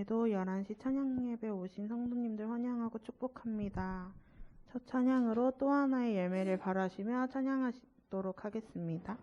오늘도 11시 찬양 예배 오신 성도님들 환영하고 축복합니다. 첫 찬양으로 또 하나의 열매를 바라시며 찬양하도록 하겠습니다.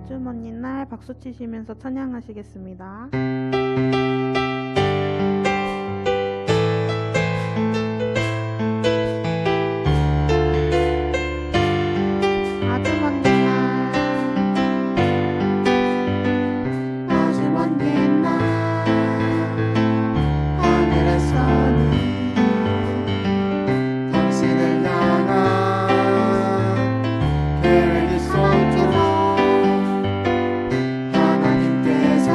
아주머니 날 박수 치시면서 찬양하시겠습니다. 하나님께서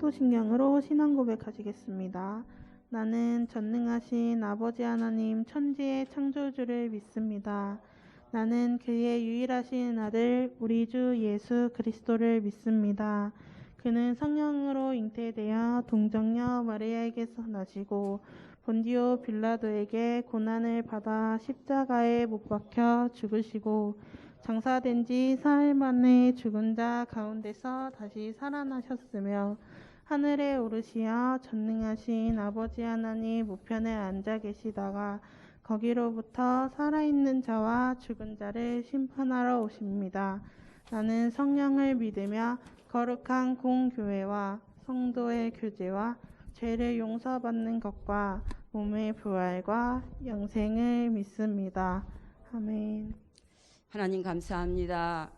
사도신경으로 신앙 고백하시겠습니다. 나는 전능하신 아버지 하나님 천지의 창조주를 믿습니다. 나는 그의 유일하신 아들 우리 주 예수 그리스도를 믿습니다. 그는 성령으로 잉태되어 동정녀 마리아에게서 나시고 본디오 빌라도에게 고난을 받아 십자가에 못 박혀 죽으시고 장사된 지 사흘 만에 죽은 자 가운데서 다시 살아나셨으며 하늘에 오르시어 전능하신 아버지 하나님 우편에 앉아 계시다가 거기로부터 살아있는 자와 죽은 자를 심판하러 오십니다. 나는 성령을 믿으며 거룩한 공교회와 성도의 교제와 죄를 용서받는 것과 몸의 부활과 영생을 믿습니다. 아멘. 하나님 감사합니다.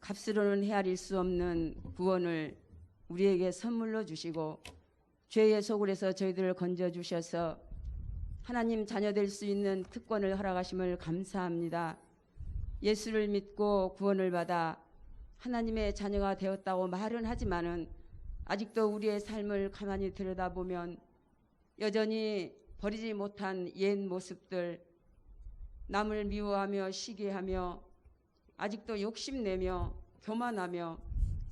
값으로는 헤아릴 수 없는 구원을 우리에게 선물로 주시고 죄의 소굴에서 저희들을 건져주셔서 하나님 자녀 될 수 있는 특권을 허락하심을 감사합니다. 예수를 믿고 구원을 받아 하나님의 자녀가 되었다고 말은 하지만은 아직도 우리의 삶을 가만히 들여다보면 여전히 버리지 못한 옛 모습들, 남을 미워하며 시기하며 아직도 욕심내며 교만하며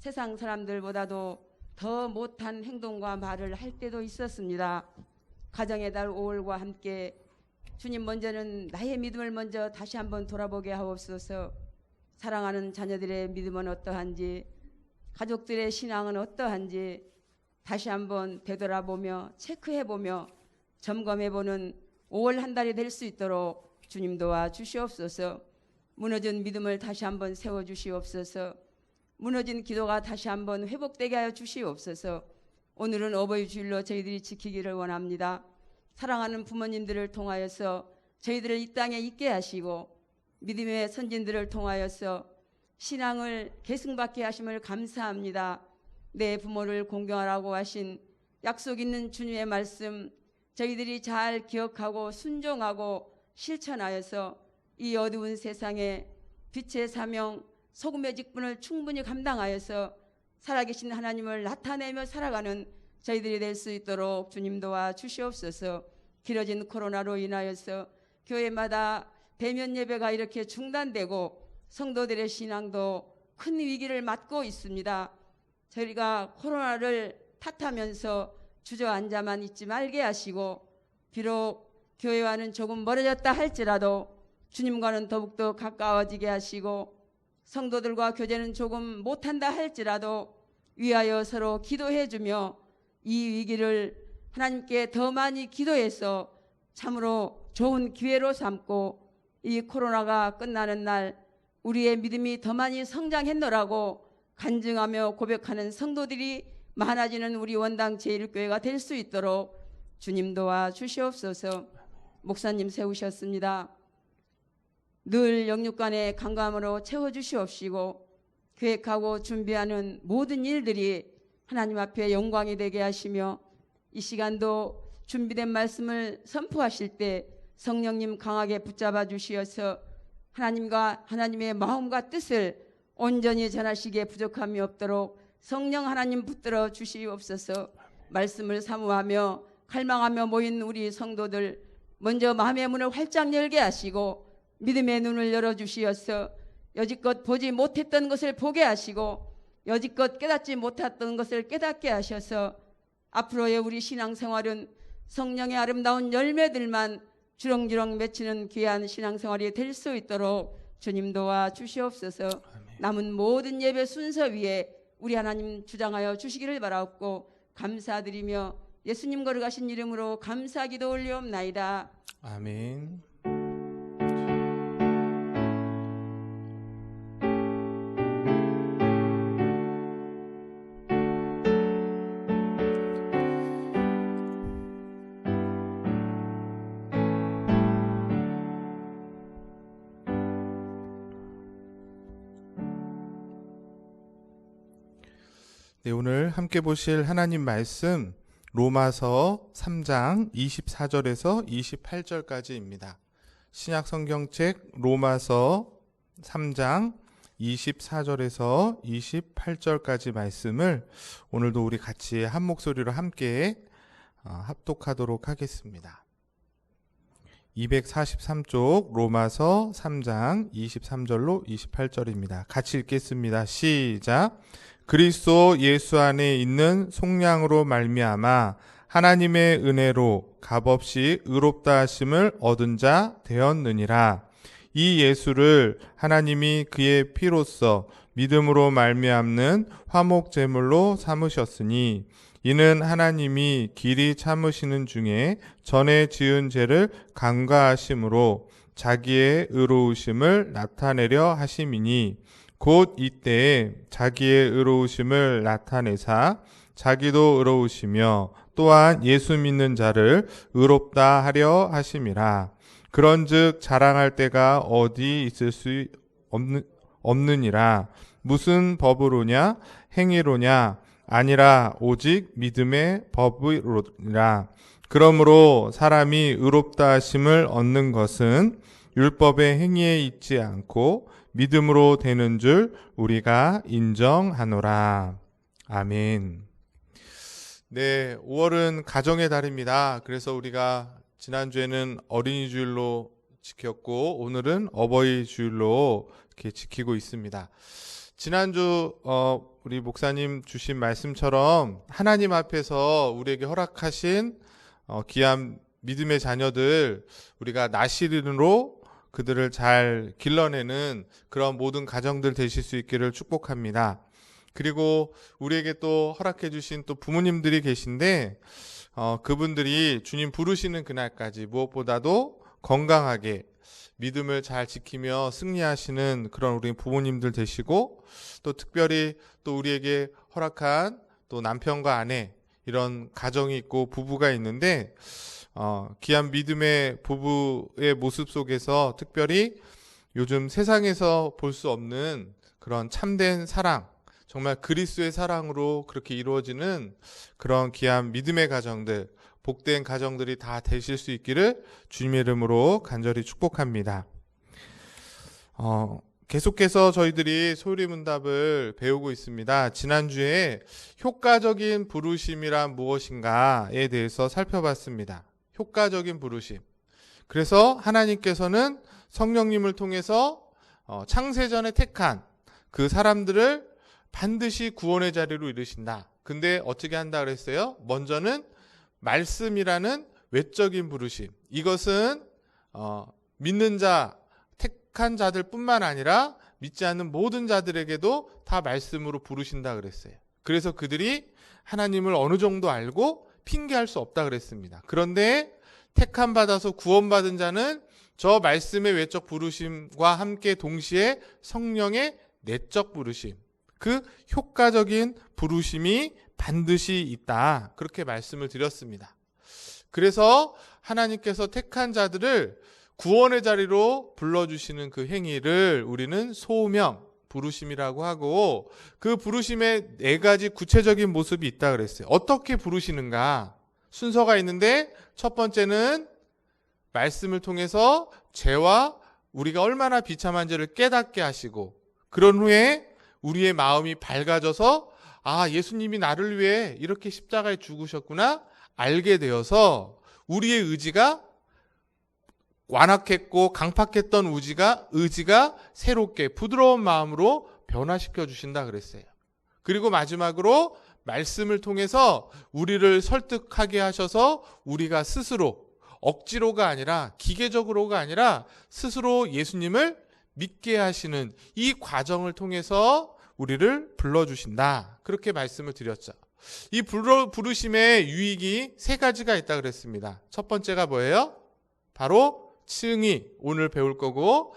세상 사람들보다도 더 못한 행동과 말을 할 때도 있었습니다. 가정의 달 5월과 함께 주님 먼저는 나의 믿음을 먼저 다시 한번 돌아보게 하옵소서. 사랑하는 자녀들의 믿음은 어떠한지, 가족들의 신앙은 어떠한지 다시 한번 되돌아보며 체크해보며 점검해보는 5월 한 달이 될 수 있도록 주님 도와 주시옵소서. 무너진 믿음을 다시 한번 세워주시옵소서. 무너진 기도가 다시 한번 회복되게 하여 주시옵소서. 오늘은 어버이 주일로 저희들이 지키기를 원합니다. 사랑하는 부모님들을 통하여서 저희들을 이 땅에 있게 하시고 믿음의 선진들을 통하여서 신앙을 계승받게 하심을 감사합니다. 내 부모를 공경하라고 하신 약속 있는 주님의 말씀 저희들이 잘 기억하고 순종하고 실천하여서 이 어두운 세상에 빛의 사명, 소금의 직분을 충분히 감당하여서 살아계신 하나님을 나타내며 살아가는 저희들이 될 수 있도록 주님 도와 주시옵소서. 길어진 코로나로 인하여서 교회마다 대면 예배가 이렇게 중단되고 성도들의 신앙도 큰 위기를 맞고 있습니다. 저희가 코로나를 탓하면서 주저앉아만 있지 말게 하시고 비록 교회와는 조금 멀어졌다 할지라도 주님과는 더욱더 가까워지게 하시고 성도들과 교제는 조금 못한다 할지라도 위하여 서로 기도해주며 이 위기를 하나님께 더 많이 기도해서 참으로 좋은 기회로 삼고 이 코로나가 끝나는 날 우리의 믿음이 더 많이 성장했노라고 간증하며 고백하는 성도들이 많아지는 우리 원당 제1교회가 될 수 있도록 주님 도와 주시옵소서. 목사님 세우셨습니다. 늘 영육간의 강감으로 채워주시옵시고 계획하고 준비하는 모든 일들이 하나님 앞에 영광이 되게 하시며 이 시간도 준비된 말씀을 선포하실 때 성령님 강하게 붙잡아 주시어서 하나님과 하나님의 마음과 뜻을 온전히 전하시기에 부족함이 없도록 성령 하나님 붙들어 주시옵소서. 말씀을 사모하며 갈망하며 모인 우리 성도들 먼저 마음의 문을 활짝 열게 하시고 믿음의 눈을 열어주시어서 여지껏 보지 못했던 것을 보게 하시고 여지껏 깨닫지 못했던 것을 깨닫게 하셔서 앞으로의 우리 신앙생활은 성령의 아름다운 열매들만 주렁주렁 맺히는 귀한 신앙생활이 될 수 있도록 주님 도와 주시옵소서. 남은 모든 예배 순서 위에 우리 하나님 주장하여 주시기를 바라옵고 감사드리며 예수님 거룩하신 이름으로 감사기도 올리옵나이다. 아멘. 네, 오늘 함께 보실 하나님 말씀 로마서 3장 24절에서 28절까지입니다. 신약 성경책 로마서 3장 24절에서 28절까지 말씀을 오늘도 우리 같이 한 목소리로 함께 합독하도록 하겠습니다. 243쪽 로마서 3장 23절로 28절입니다. 같이 읽겠습니다. 시작. 그리스도 예수 안에 있는 속량으로 말미암아 하나님의 은혜로 값없이 의롭다 하심을 얻은 자 되었느니라. 이 예수를 하나님이 그의 피로써 믿음으로 말미암는 화목 제물로 삼으셨으니 이는 하나님이 길이 참으시는 중에 전에 지은 죄를 간과하심으로 자기의 의로우심을 나타내려 하심이니 곧 이때에 자기의 의로우심을 나타내사 자기도 의로우시며 또한 예수 믿는 자를 의롭다 하려 하심이라. 그런즉 자랑할 때가 어디 있을 수 없느니라. 무슨 법으로냐 행위로냐 아니라 오직 믿음의 법으로니라. 그러므로 사람이 의롭다 하심을 얻는 것은 율법의 행위에 있지 않고 믿음으로 되는 줄 우리가 인정하노라. 아멘. 네, 5월은 가정의 달입니다. 그래서 우리가 지난주에는 어린이 주일로 지켰고 오늘은 어버이 주일로 이렇게 지키고 있습니다. 지난주 우리 목사님 주신 말씀처럼 하나님 앞에서 우리에게 허락하신 귀한 믿음의 자녀들 우리가 나시린으로 그들을 잘 길러내는 그런 모든 가정들 되실 수 있기를 축복합니다. 그리고 우리에게 또 허락해 주신 또 부모님들이 계신데 그분들이 주님 부르시는 그날까지 무엇보다도 건강하게 믿음을 잘 지키며 승리하시는 그런 우리 부모님들 되시고 또 특별히 또 우리에게 허락한 또 남편과 아내 이런 가정이 있고 부부가 있는데 귀한 믿음의 부부의 모습 속에서 특별히 요즘 세상에서 볼 수 없는 그런 참된 사랑 정말 그리스도의 사랑으로 그렇게 이루어지는 그런 귀한 믿음의 가정들, 복된 가정들이 다 되실 수 있기를 주님의 이름으로 간절히 축복합니다. 계속해서 저희들이 소리문답을 배우고 있습니다. 지난주에 효과적인 부르심이란 무엇인가에 대해서 살펴봤습니다. 효과적인 부르심. 그래서 하나님께서는 성령님을 통해서 창세전에 택한 그 사람들을 반드시 구원의 자리로 이르신다. 근데 어떻게 한다 그랬어요? 먼저는 말씀이라는 외적인 부르심. 이것은 믿는 자, 택한 자들 뿐만 아니라 믿지 않는 모든 자들에게도 다 말씀으로 부르신다 그랬어요. 그래서 그들이 하나님을 어느 정도 알고 핑계할 수 없다 그랬습니다. 그런데 택함 받아서 구원받은 자는 저 말씀의 외적 부르심과 함께 동시에 성령의 내적 부르심, 그 효과적인 부르심이 반드시 있다. 그렇게 말씀을 드렸습니다. 그래서 하나님께서 택한 자들을 구원의 자리로 불러주시는 그 행위를 우리는 소명, 부르심이라고 하고 그 부르심의 4가지 구체적인 모습이 있다 그랬어요. 어떻게 부르시는가? 순서가 있는데 첫 번째는 말씀을 통해서 죄와 우리가 얼마나 비참한지를 깨닫게 하시고 그런 후에 우리의 마음이 밝아져서 예수님이 나를 위해 이렇게 십자가에 죽으셨구나 알게 되어서 우리의 의지가 완악했고 강팍했던 의지가 새롭게 부드러운 마음으로 변화시켜 주신다 그랬어요. 그리고 마지막으로 말씀을 통해서 우리를 설득하게 하셔서 우리가 스스로 억지로가 아니라 기계적으로가 아니라 스스로 예수님을 믿게 하시는 이 과정을 통해서 우리를 불러주신다. 그렇게 말씀을 드렸죠. 이 부르심의 유익이 3가지가 있다 그랬습니다. 첫 번째가 뭐예요? 바로 칭의, 오늘 배울 거고,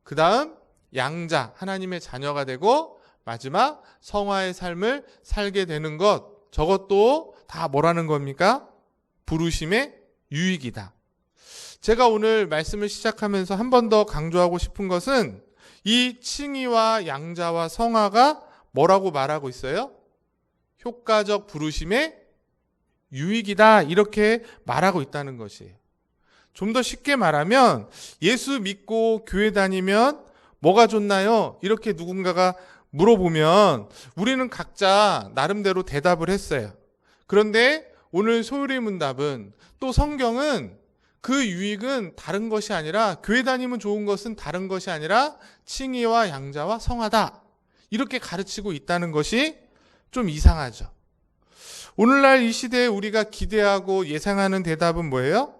그 다음 양자, 하나님의 자녀가 되고, 마지막 성화의 삶을 살게 되는 것, 저것도 다 뭐라는 겁니까? 부르심의 유익이다. 제가 오늘 말씀을 시작하면서 한 번 더 강조하고 싶은 것은 이 칭의와 양자와 성화가 뭐라고 말하고 있어요? 효과적 부르심의 유익이다. 이렇게 말하고 있다는 것이에요. 좀 더 쉽게 말하면 예수 믿고 교회 다니면 뭐가 좋나요? 이렇게 누군가가 물어보면 우리는 각자 나름대로 대답을 했어요. 그런데 오늘 소율의 문답은, 또 성경은 그 유익은 다른 것이 아니라, 교회 다니면 좋은 것은 다른 것이 아니라 칭의와 양자와 성화다, 이렇게 가르치고 있다는 것이 좀 이상하죠. 오늘날 이 시대에 우리가 기대하고 예상하는 대답은 뭐예요?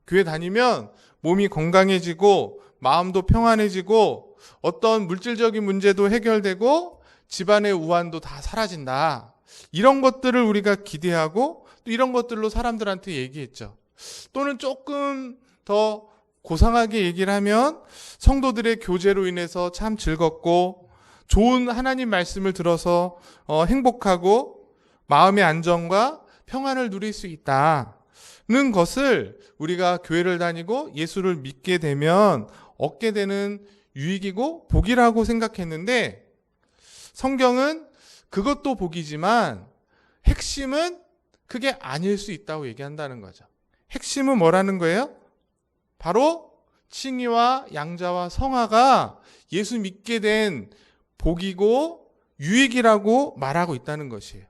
교회 다니면 몸이 건강해지고 마음도 평안해지고 어떤 물질적인 문제도 해결되고 집안의 우환도 다 사라진다, 이런 것들을 우리가 기대하고 또 이런 것들로 사람들한테 얘기했죠. 또는 조금 더 고상하게 얘기를 하면 성도들의 교제로 인해서 참 즐겁고 좋은 하나님 말씀을 들어서 행복하고 마음의 안정과 평안을 누릴 수 있다는 것을 우리가 교회를 다니고 예수를 믿게 되면 얻게 되는 유익이고 복이라고 생각했는데, 성경은 그것도 복이지만 핵심은 그게 아닐 수 있다고 얘기한다는 거죠. 핵심은 뭐라는 거예요? 바로 칭의와 양자와 성화가 예수 믿게 된 복이고 유익이라고 말하고 있다는 것이에요.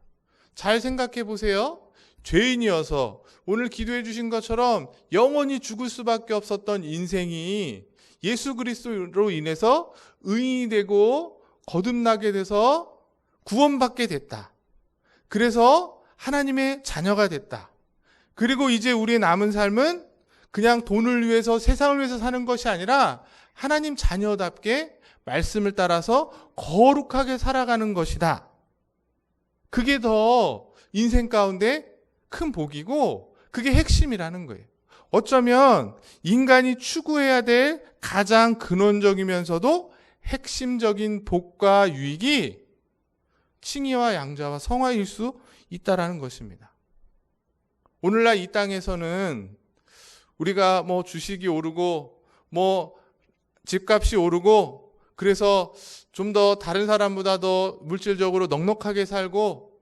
잘 생각해 보세요. 죄인이어서 오늘 기도해 주신 것처럼 영원히 죽을 수밖에 없었던 인생이 예수 그리스도로 인해서 의인이 되고 거듭나게 돼서 구원받게 됐다. 그래서 하나님의 자녀가 됐다. 그리고 이제 우리의 남은 삶은 그냥 돈을 위해서, 세상을 위해서 사는 것이 아니라 하나님 자녀답게 말씀을 따라서 거룩하게 살아가는 것이다. 그게 더 인생 가운데 큰 복이고 그게 핵심이라는 거예요. 어쩌면 인간이 추구해야 될 가장 근원적이면서도 핵심적인 복과 유익이 칭의와 양자와 성화일 수 있다라는 것입니다. 오늘날 이 땅에서는 우리가 뭐 주식이 오르고 뭐 집값이 오르고 그래서 좀 더 다른 사람보다 더 물질적으로 넉넉하게 살고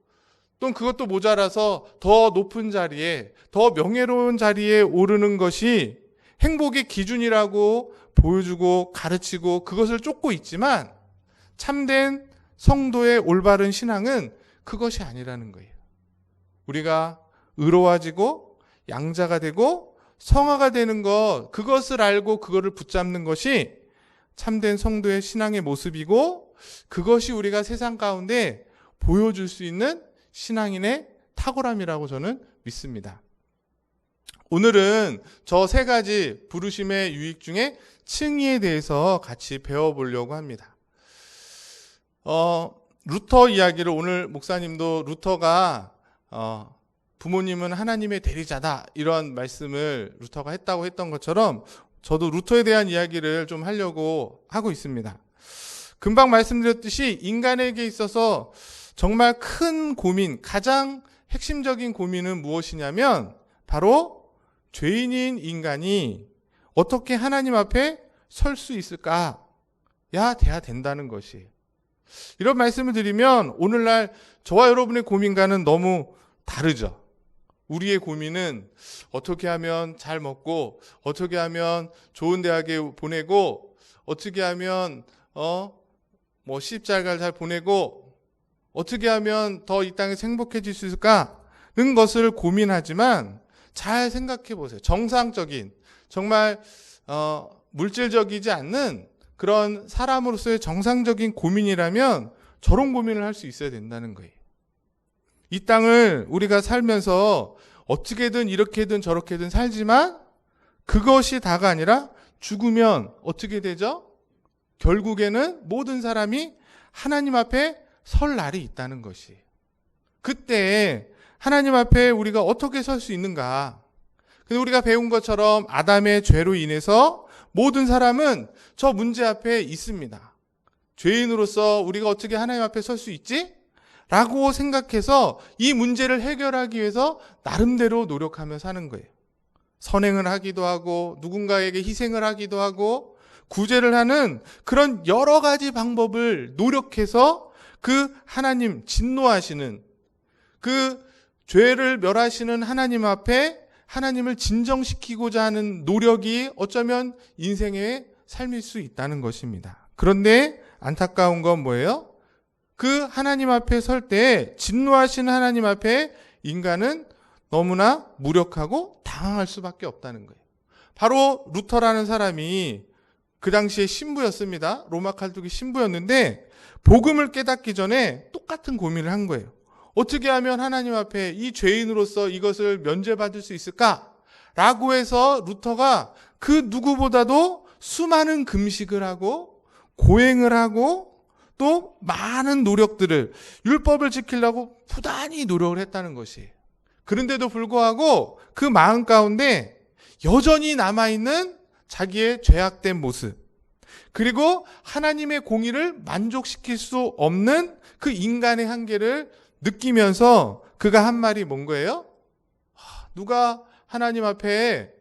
또 그것도 모자라서 더 높은 자리에, 더 명예로운 자리에 오르는 것이 행복의 기준이라고 보여주고 가르치고 그것을 쫓고 있지만, 참된 성도의 올바른 신앙은 그것이 아니라는 거예요. 우리가 의로워지고 양자가 되고 성화가 되는 것, 그것을 알고 그거를 붙잡는 것이 참된 성도의 신앙의 모습이고, 그것이 우리가 세상 가운데 보여줄 수 있는 신앙인의 탁월함이라고 저는 믿습니다. 오늘은 저 세 가지 부르심의 유익 중에 칭의에 대해서 같이 배워보려고 합니다. 루터 이야기를, 오늘 목사님도 루터가 부모님은 하나님의 대리자다, 이런 말씀을 루터가 했다고 했던 것처럼 저도 루터에 대한 이야기를 좀 하려고 하고 있습니다. 금방 말씀드렸듯이 인간에게 있어서 정말 큰 고민, 가장 핵심적인 고민은 무엇이냐면 바로 죄인인 인간이 어떻게 하나님 앞에 설 수 있을까? 돼야 된다는 것이에요. 이런 말씀을 드리면 오늘날 저와 여러분의 고민과는 너무 다르죠. 우리의 고민은 어떻게 하면 잘 먹고, 어떻게 하면 좋은 대학에 보내고, 어떻게 하면 시집잘 보내고, 어떻게 하면 더 이 땅에서 행복해질 수 있을까는 것을 고민하지만, 잘 생각해 보세요. 정상적인, 정말 물질적이지 않는 그런 사람으로서의 정상적인 고민이라면 저런 고민을 할 수 있어야 된다는 거예요. 이 땅을 우리가 살면서 어떻게든 이렇게든 저렇게든 살지만 그것이 다가 아니라 죽으면 어떻게 되죠? 결국에는 모든 사람이 하나님 앞에 설 날이 있다는 것이에요. 그때 하나님 앞에 우리가 어떻게 설 수 있는가? 근데 우리가 배운 것처럼 아담의 죄로 인해서 모든 사람은 저 문제 앞에 있습니다. 죄인으로서 우리가 어떻게 하나님 앞에 설 수 있지? 라고 생각해서 이 문제를 해결하기 위해서 나름대로 노력하며 사는 거예요. 선행을 하기도 하고 누군가에게 희생을 하기도 하고 구제를 하는 그런 여러 가지 방법을 노력해서 그 하나님, 진노하시는 그 죄를 멸하시는 하나님 앞에 하나님을 진정시키고자 하는 노력이 어쩌면 인생의 삶일 수 있다는 것입니다. 그런데 안타까운 건 뭐예요? 그 하나님 앞에 설 때 진노하신 하나님 앞에 인간은 너무나 무력하고 당황할 수밖에 없다는 거예요. 바로 루터라는 사람이 그 당시에 신부였습니다. 로마 칼독이 신부였는데 복음을 깨닫기 전에 똑같은 고민을 한 거예요. 어떻게 하면 하나님 앞에 이 죄인으로서 이것을 면제받을 수 있을까? 라고 해서 루터가 그 누구보다도 수많은 금식을 하고 고행을 하고 또 많은 노력들을 율법을 지키려고 부단히 노력을 했다는 것이에요. 그런데도 불구하고 그 마음 가운데 여전히 남아있는 자기의 죄악된 모습, 그리고 하나님의 공의를 만족시킬 수 없는 그 인간의 한계를 느끼면서 그가 한 말이 뭔 거예요? 누가 하나님 앞에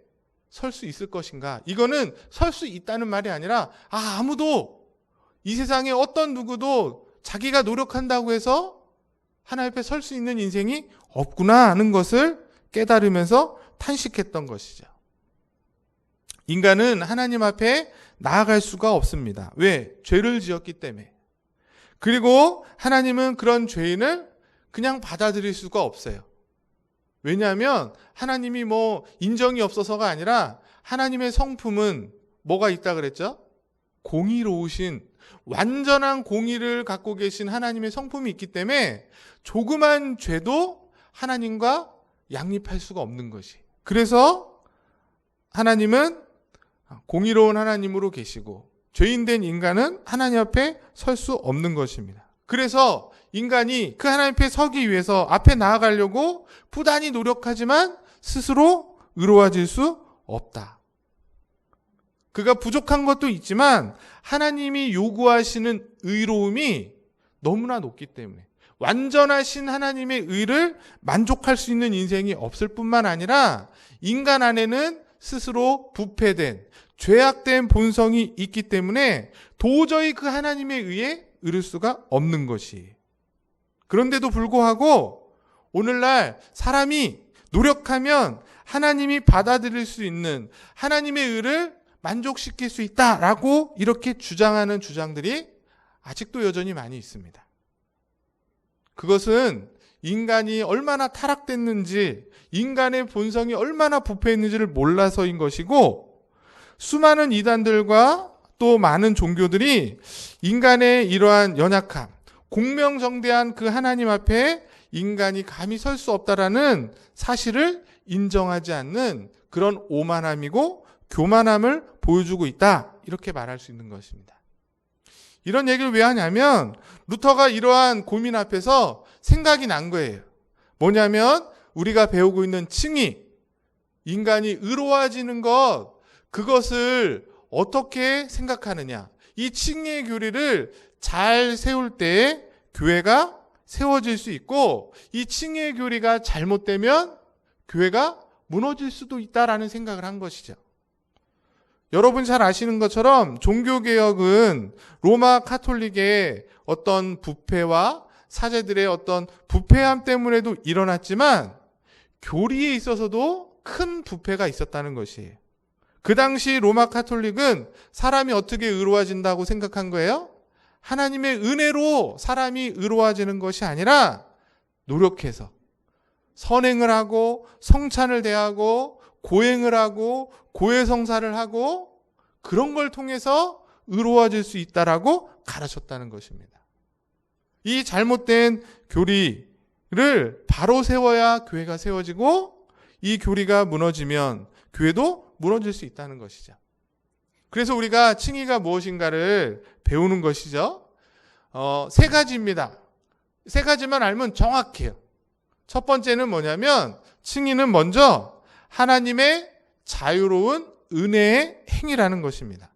설 수 있을 것인가? 이거는 설 수 있다는 말이 아니라 아무도 이 세상에 어떤 누구도 자기가 노력한다고 해서 하나님 앞에 설 수 있는 인생이 없구나 하는 것을 깨달으면서 탄식했던 것이죠. 인간은 하나님 앞에 나아갈 수가 없습니다. 왜? 죄를 지었기 때문에. 그리고 하나님은 그런 죄인을 그냥 받아들일 수가 없어요. 왜냐하면 하나님이 인정이 없어서가 아니라 하나님의 성품은 뭐가 있다 그랬죠? 공의로우신, 완전한 공의를 갖고 계신 하나님의 성품이 있기 때문에 조그만 죄도 하나님과 양립할 수가 없는 것이. 그래서 하나님은 공의로운 하나님으로 계시고 죄인된 인간은 하나님 앞에 설 수 없는 것입니다. 그래서 인간이 그 하나님 앞에 서기 위해서 앞에 나아가려고 부단히 노력하지만 스스로 의로워질 수 없다. 그가 부족한 것도 있지만 하나님이 요구하시는 의로움이 너무나 높기 때문에 완전하신 하나님의 의를 만족할 수 있는 인생이 없을 뿐만 아니라 인간 안에는 스스로 부패된 죄악된 본성이 있기 때문에 도저히 그 하나님의 의에 이를 수가 없는 것이. 그런데도 불구하고 오늘날 사람이 노력하면 하나님이 받아들일 수 있는 하나님의 의를 만족시킬 수 있다라고 이렇게 주장하는 주장들이 아직도 여전히 많이 있습니다. 그것은 인간이 얼마나 타락됐는지, 인간의 본성이 얼마나 부패했는지를 몰라서인 것이고, 수많은 이단들과 또 많은 종교들이 인간의 이러한 연약함, 공명정대한 그 하나님 앞에 인간이 감히 설 수 없다라는 사실을 인정하지 않는 그런 오만함이고 교만함을 보여주고 있다, 이렇게 말할 수 있는 것입니다. 이런 얘기를 왜 하냐면 루터가 이러한 고민 앞에서 생각이 난 거예요. 뭐냐면 우리가 배우고 있는 칭의, 인간이 의로워지는 것, 그것을 어떻게 생각하느냐. 이 칭의의 교리를 잘 세울 때 교회가 세워질 수 있고, 이 칭의의 교리가 잘못되면 교회가 무너질 수도 있다라는 생각을 한 것이죠. 여러분 잘 아시는 것처럼 종교개혁은 로마 카톨릭의 어떤 부패와 사제들의 어떤 부패함 때문에도 일어났지만 교리에 있어서도 큰 부패가 있었다는 것이에요. 그 당시 로마 카톨릭은 사람이 어떻게 의로워진다고 생각한 거예요? 하나님의 은혜로 사람이 의로워지는 것이 아니라 노력해서 선행을 하고 성찬을 대하고 고행을 하고 고해성사를 하고 그런 걸 통해서 의로워질 수 있다라고 가르쳤다는 것입니다. 이 잘못된 교리를 바로 세워야 교회가 세워지고, 이 교리가 무너지면 교회도 무너질 수 있다는 것이죠. 그래서 우리가 칭의가 무엇인가를 배우는 것이죠. 세 가지입니다. 세 가지만 알면 정확해요. 첫 번째는 뭐냐면 칭의는 먼저 하나님의 자유로운 은혜의 행위라는 것입니다.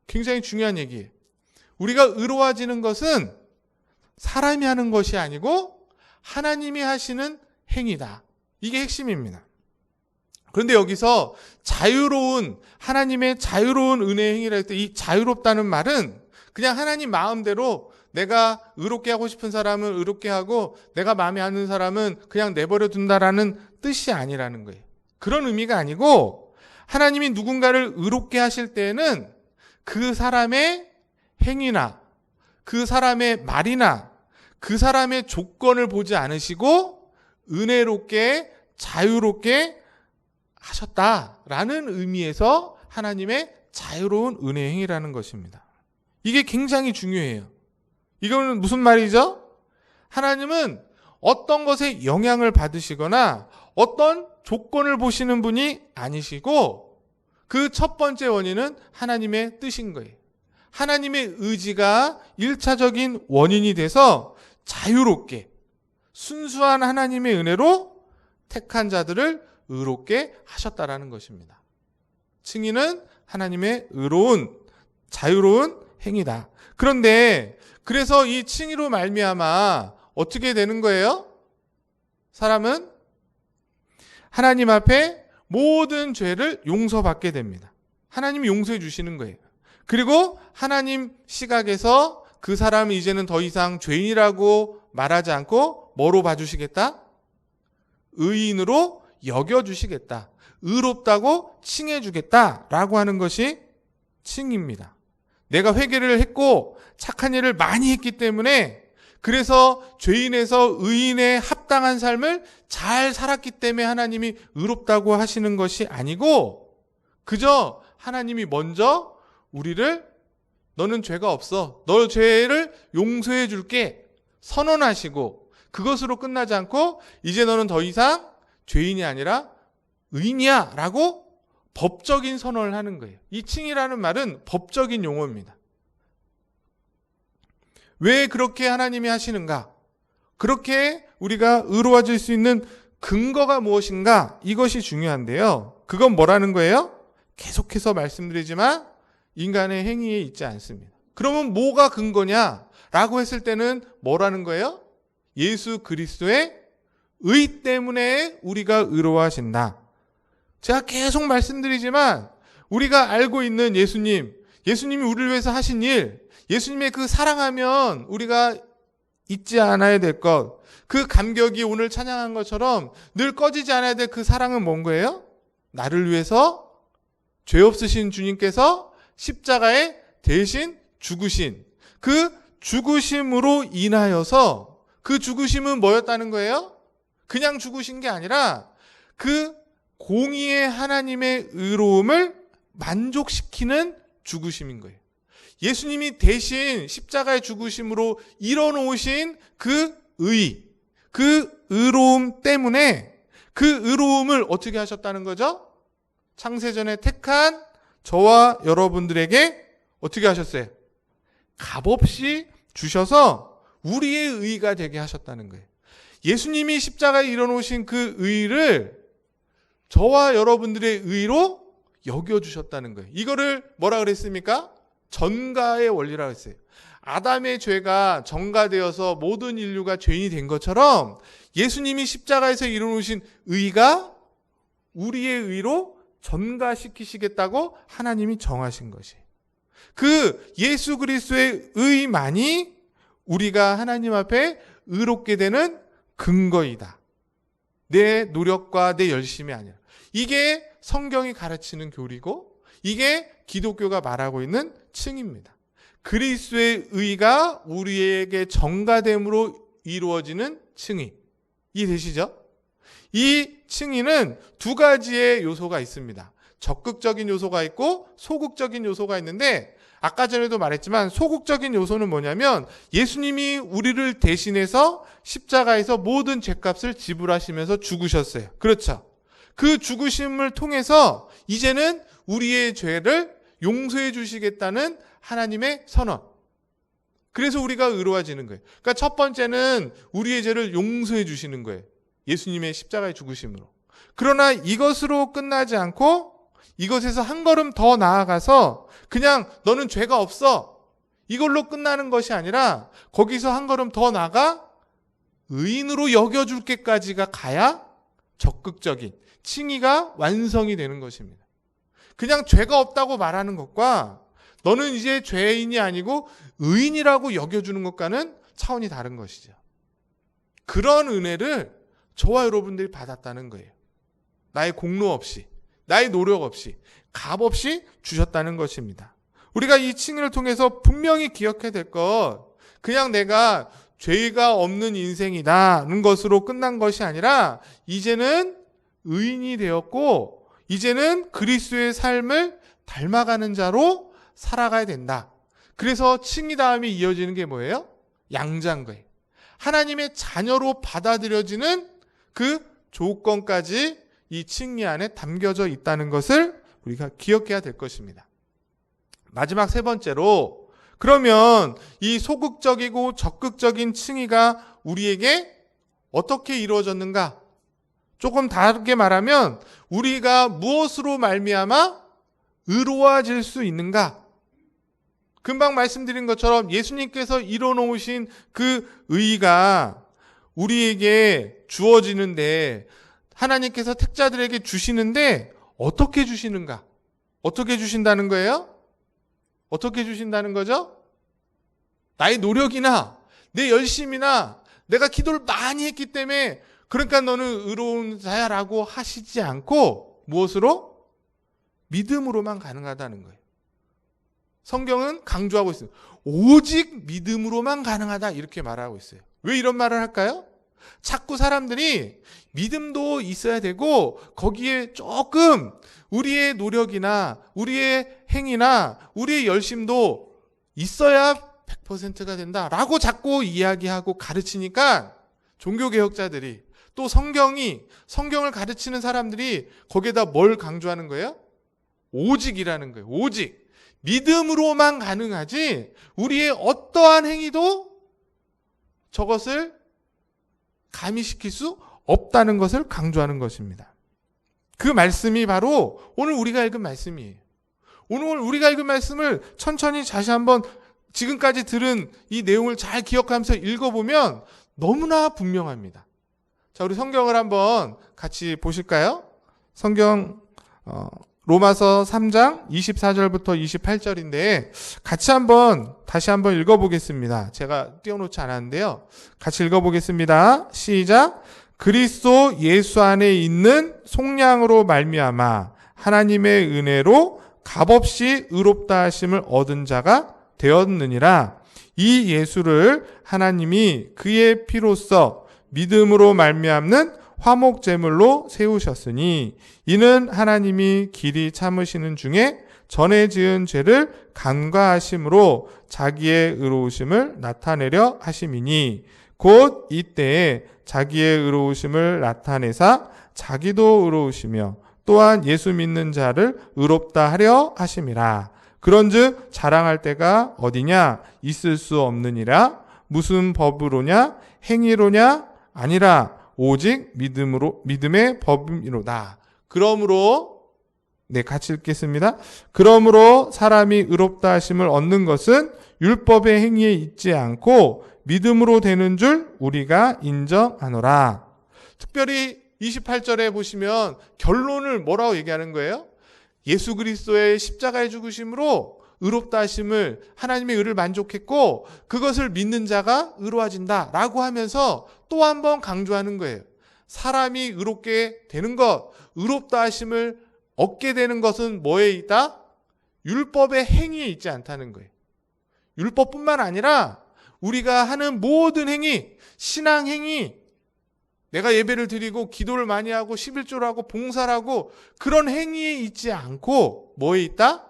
굉장히 중요한 얘기예요. 우리가 의로워지는 것은 사람이 하는 것이 아니고 하나님이 하시는 행위다. 이게 핵심입니다. 그런데 여기서 자유로운, 하나님의 자유로운 은혜의 행위라 할 때 이 자유롭다는 말은 그냥 하나님 마음대로 내가 의롭게 하고 싶은 사람은 의롭게 하고 내가 마음에 안 드는 사람은 그냥 내버려 둔다라는 뜻이 아니라는 거예요. 그런 의미가 아니고 하나님이 누군가를 의롭게 하실 때에는 그 사람의 행위나 그 사람의 말이나 그 사람의 조건을 보지 않으시고 은혜롭게 자유롭게 하셨다라는 의미에서 하나님의 자유로운 은혜 행위라는 것입니다. 이게 굉장히 중요해요. 이거는 무슨 말이죠? 하나님은 어떤 것에 영향을 받으시거나 어떤 조건을 보시는 분이 아니시고 그 첫 번째 원인은 하나님의 뜻인 거예요. 하나님의 의지가 1차적인 원인이 돼서 자유롭게 순수한 하나님의 은혜로 택한 자들을 의롭게 하셨다라는 것입니다. 칭의는 하나님의 의로운 자유로운 행위다. 그런데 그래서 이 칭의로 말미암아 어떻게 되는 거예요? 사람은 하나님 앞에 모든 죄를 용서받게 됩니다. 하나님이 용서해 주시는 거예요. 그리고 하나님 시각에서 그 사람은 이제는 더 이상 죄인이라고 말하지 않고 뭐로 봐주시겠다? 의인으로 여겨주시겠다. 의롭다고 칭해주겠다라고 하는 것이 칭입니다. 내가 회개를 했고 착한 일을 많이 했기 때문에 그래서 죄인에서 의인에 합당한 삶을 잘 살았기 때문에 하나님이 의롭다고 하시는 것이 아니고 그저 하나님이 먼저 우리를 너는 죄가 없어. 너 죄를 용서해 줄게. 선언하시고 그것으로 끝나지 않고 이제 너는 더 이상 죄인이 아니라 의인이야 라고 법적인 선언을 하는 거예요. 이 칭이라는 말은 법적인 용어입니다. 왜 그렇게 하나님이 하시는가? 그렇게 우리가 의로워질 수 있는 근거가 무엇인가? 이것이 중요한데요. 그건 뭐라는 거예요? 계속해서 말씀드리지만 인간의 행위에 있지 않습니다. 그러면 뭐가 근거냐? 라고 했을 때는 뭐라는 거예요? 예수 그리스도의 의 때문에 우리가 의로워하신다. 제가 계속 말씀드리지만 우리가 알고 있는 예수님이 우리를 위해서 하신 일, 예수님의 그 사랑하면 우리가 잊지 않아야 될 것, 그 감격이 오늘 찬양한 것처럼 늘 꺼지지 않아야 될 그 사랑은 뭔 거예요? 나를 위해서 죄 없으신 주님께서 십자가에 대신 죽으신 그 죽으심으로 인하여서 그 죽으심은 뭐였다는 거예요? 그냥 죽으신 게 아니라 그 공의의 하나님의 의로움을 만족시키는 죽으심인 거예요. 예수님이 대신 십자가의 죽으심으로 이뤄놓으신 그 의, 그 의로움 때문에 그 의로움을 어떻게 하셨다는 거죠? 창세전에 택한 저와 여러분들에게 어떻게 하셨어요? 값없이 주셔서 우리의 의가 되게 하셨다는 거예요. 예수님이 십자가에 이뤄놓으신 그 의를 저와 여러분들의 의로 여겨주셨다는 거예요. 이거를 뭐라 그랬습니까? 전가의 원리라고 했어요. 아담의 죄가 전가되어서 모든 인류가 죄인이 된 것처럼 예수님이 십자가에서 이뤄놓으신 의가 우리의 의로 전가시키시겠다고 하나님이 정하신 것이. 그 예수 그리스도의 의만이 우리가 하나님 앞에 의롭게 되는 근거이다. 내 노력과 내 열심이 아니라. 이게 성경이 가르치는 교리고 이게 기독교가 말하고 있는 칭입니다. 그리스도의 의가 우리에게 전가됨으로 이루어지는 칭의. 이해되시죠? 이 칭의는 두 가지의 요소가 있습니다. 적극적인 요소가 있고 소극적인 요소가 있는데 아까 전에도 말했지만 소극적인 요소는 뭐냐면 예수님이 우리를 대신해서 십자가에서 모든 죄값을 지불하시면서 죽으셨어요. 그렇죠? 그 죽으심을 통해서 이제는 우리의 죄를 용서해 주시겠다는 하나님의 선언. 그래서 우리가 의로워지는 거예요. 그러니까 첫 번째는 우리의 죄를 용서해 주시는 거예요. 예수님의 십자가의 죽으심으로. 그러나 이것으로 끝나지 않고 이것에서 한 걸음 더 나아가서 그냥 너는 죄가 없어. 이걸로 끝나는 것이 아니라 거기서 한 걸음 더 나아가 의인으로 여겨줄게까지가 가야 적극적인 칭의가 완성이 되는 것입니다. 그냥 죄가 없다고 말하는 것과 너는 이제 죄인이 아니고 의인이라고 여겨주는 것과는 차원이 다른 것이죠. 그런 은혜를 저와 여러분들이 받았다는 거예요. 나의 공로 없이, 나의 노력 없이, 값 없이 주셨다는 것입니다. 우리가 이 칭의를 통해서 분명히 기억해야 될 것, 그냥 내가 죄가 없는 인생이다는 것으로 끝난 것이 아니라 이제는 의인이 되었고 이제는 그리스도의 삶을 닮아가는 자로 살아가야 된다. 그래서 칭의 다음에 이어지는 게 뭐예요? 양장거예요. 하나님의 자녀로 받아들여지는 그 조건까지 이 칭의 안에 담겨져 있다는 것을 우리가 기억해야 될 것입니다. 마지막 세 번째로, 그러면 이 소극적이고 적극적인 칭의가 우리에게 어떻게 이루어졌는가? 조금 다르게 말하면 우리가 무엇으로 말미암아 의로워질 수 있는가? 금방 말씀드린 것처럼 예수님께서 이뤄놓으신 그 의가 우리에게 주어지는데, 하나님께서 택자들에게 주시는데 어떻게 주시는가? 어떻게 주신다는 거예요? 어떻게 주신다는 거죠? 나의 노력이나 내 열심이나 내가 기도를 많이 했기 때문에 그러니까 너는 의로운 자야라고 하시지 않고 무엇으로? 믿음으로만 가능하다는 거예요. 성경은 강조하고 있어요. 오직 믿음으로만 가능하다 이렇게 말하고 있어요. 왜 이런 말을 할까요? 자꾸 사람들이 믿음도 있어야 되고 거기에 조금 우리의 노력이나 우리의 행위나 우리의 열심도 있어야 100%가 된다라고 자꾸 이야기하고 가르치니까 종교개혁자들이 또 성경을 가르치는 사람들이 거기에다 뭘 강조하는 거예요? 오직이라는 거예요. 오직. 믿음으로만 가능하지 우리의 어떠한 행위도 저것을 가미시킬 수 없다는 것을 강조하는 것입니다. 그 말씀이 바로 오늘 우리가 읽은 말씀이에요. 오늘 우리가 읽은 말씀을 천천히 다시 한번 지금까지 들은 이 내용을 잘 기억하면서 읽어보면 너무나 분명합니다. 자, 우리 성경을 한번 같이 보실까요? 성경 로마서 3장 24절부터 28절인데 같이 다시 한번 읽어보겠습니다. 제가 띄워놓지 않았는데요. 같이 읽어보겠습니다. 시작. 그리스도 예수 안에 있는 속량으로 말미암아 하나님의 은혜로 값없이 의롭다 하심을 얻은 자가 되었느니라. 이 예수를 하나님이 그의 피로써 믿음으로 말미암는 화목 제물로 세우셨으니 이는 하나님이 길이 참으시는 중에 전에 지은 죄를 간과하심으로 자기의 의로우심을 나타내려 하심이니 곧 이때에 자기의 의로우심을 나타내사 자기도 의로우시며 또한 예수 믿는 자를 의롭다 하려 하심이라. 그런즉 자랑할 때가 어디냐? 있을 수 없느니라. 무슨 법으로냐? 행위로냐? 아니라 오직 믿음의 법이로다. 그러므로 같이 읽겠습니다. 그러므로 사람이 의롭다 하심을 얻는 것은 율법의 행위에 있지 않고 믿음으로 되는 줄 우리가 인정하노라. 특별히 28절에 보시면 결론을 뭐라고 얘기하는 거예요? 예수 그리스도의 십자가의 죽으심으로 의롭다 하심을 하나님의 의를 만족했고 그것을 믿는 자가 의로워진다 라고 하면서 또 한 번 강조하는 거예요. 사람이 의롭게 되는 것, 의롭다 하심을 얻게 되는 것은 뭐에 있다? 율법의 행위에 있지 않다는 거예요. 율법뿐만 아니라 우리가 하는 모든 행위, 신앙 행위, 내가 예배를 드리고 기도를 많이 하고 11조를 하고 봉사를 하고 그런 행위에 있지 않고 뭐에 있다?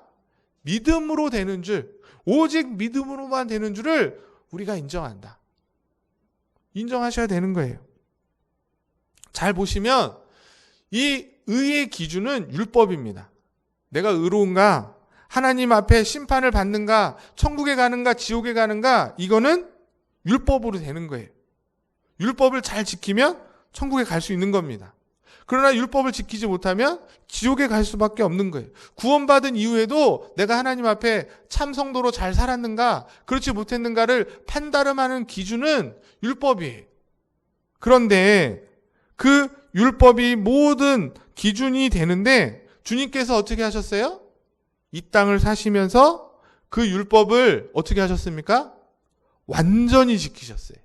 믿음으로 되는 줄, 오직 믿음으로만 되는 줄을 우리가 인정한다. 인정하셔야 되는 거예요. 잘 보시면 이 의의 기준은 율법입니다. 내가 의로운가? 하나님 앞에 심판을 받는가? 천국에 가는가? 지옥에 가는가? 이거는 율법으로 되는 거예요. 율법을 잘 지키면 천국에 갈 수 있는 겁니다. 그러나 율법을 지키지 못하면 지옥에 갈 수밖에 없는 거예요. 구원받은 이후에도 내가 하나님 앞에 참 성도로 잘 살았는가, 그렇지 못했는가를 판단하는 기준은 율법이에요. 그런데 그 율법이 모든 기준이 되는데 주님께서 어떻게 하셨어요? 이 땅을 사시면서 그 율법을 어떻게 하셨습니까? 완전히 지키셨어요.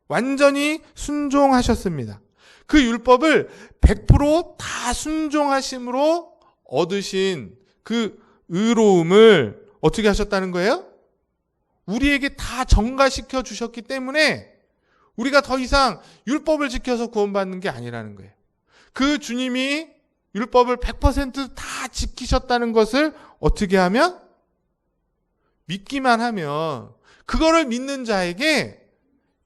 완전히 순종하셨습니다. 그 율법을 100% 다 순종하심으로 얻으신 그 의로움을 어떻게 하셨다는 거예요? 우리에게 다 전가시켜 주셨기 때문에 우리가 더 이상 율법을 지켜서 구원받는 게 아니라는 거예요. 그 주님이 율법을 100%다 지키셨다는 것을 어떻게 하면? 믿기만 하면 그거를 믿는 자에게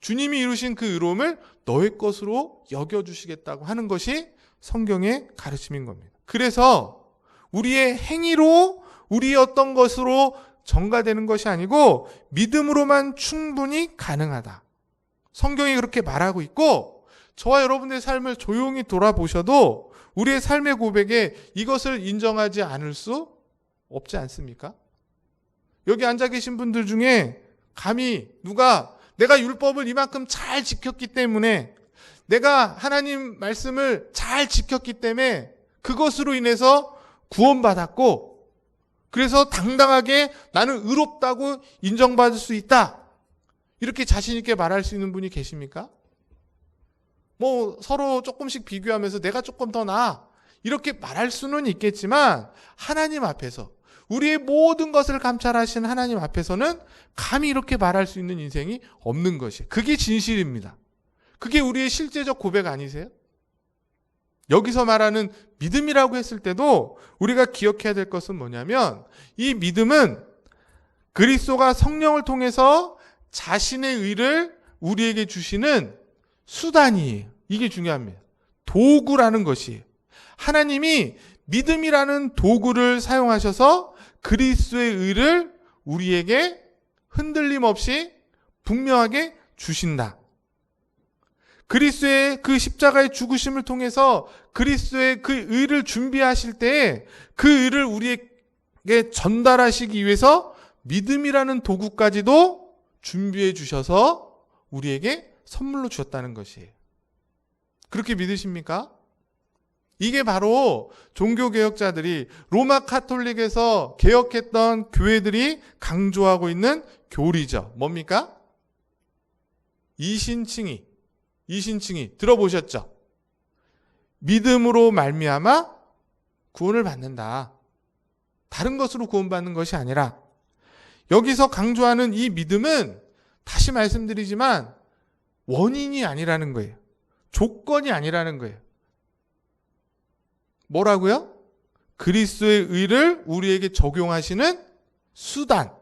주님이 이루신 그 의로움을 너의 것으로 여겨주시겠다고 하는 것이 성경의 가르침인 겁니다. 그래서 우리의 행위로 우리의 어떤 것으로 전가되는 것이 아니고 믿음으로만 충분히 가능하다. 성경이 그렇게 말하고 있고 저와 여러분의 삶을 조용히 돌아보셔도 우리의 삶의 고백에 이것을 인정하지 않을 수 없지 않습니까? 여기 앉아 계신 분들 중에 감히 누가 내가 율법을 이만큼 잘 지켰기 때문에 내가 하나님 말씀을 잘 지켰기 때문에 그것으로 인해서 구원받았고 그래서 당당하게 나는 의롭다고 인정받을 수 있다. 이렇게 자신 있게 말할 수 있는 분이 계십니까? 뭐 서로 조금씩 비교하면서 내가 조금 더 나아. 이렇게 말할 수는 있겠지만 하나님 앞에서 우리의 모든 것을 감찰하신 하나님 앞에서는 감히 이렇게 말할 수 있는 인생이 없는 것이에요. 그게 진실입니다. 그게 우리의 실제적 고백 아니세요? 여기서 말하는 믿음이라고 했을 때도 우리가 기억해야 될 것은 뭐냐면 이 믿음은 그리스도가 성령을 통해서 자신의 의를 우리에게 주시는 수단이에요. 이게 중요합니다. 도구라는 것이에요. 하나님이 믿음이라는 도구를 사용하셔서 그리스도의 의를 우리에게 흔들림 없이 분명하게 주신다. 그리스도의 그 십자가의 죽으심을 통해서 그리스도의 그 의를 준비하실 때 그 의를 우리에게 전달하시기 위해서 믿음이라는 도구까지도 준비해 주셔서 우리에게 선물로 주셨다는 것이에요. 그렇게 믿으십니까? 이게 바로 종교개혁자들이 로마 카톨릭에서 개혁했던 교회들이 강조하고 있는 교리죠. 뭡니까? 이신칭의 들어보셨죠? 믿음으로 말미암아 구원을 받는다. 다른 것으로 구원받는 것이 아니라 여기서 강조하는 이 믿음은 다시 말씀드리지만 원인이 아니라는 거예요. 조건이 아니라는 거예요. 뭐라고요? 그리스도의 의를 우리에게 적용하시는 수단,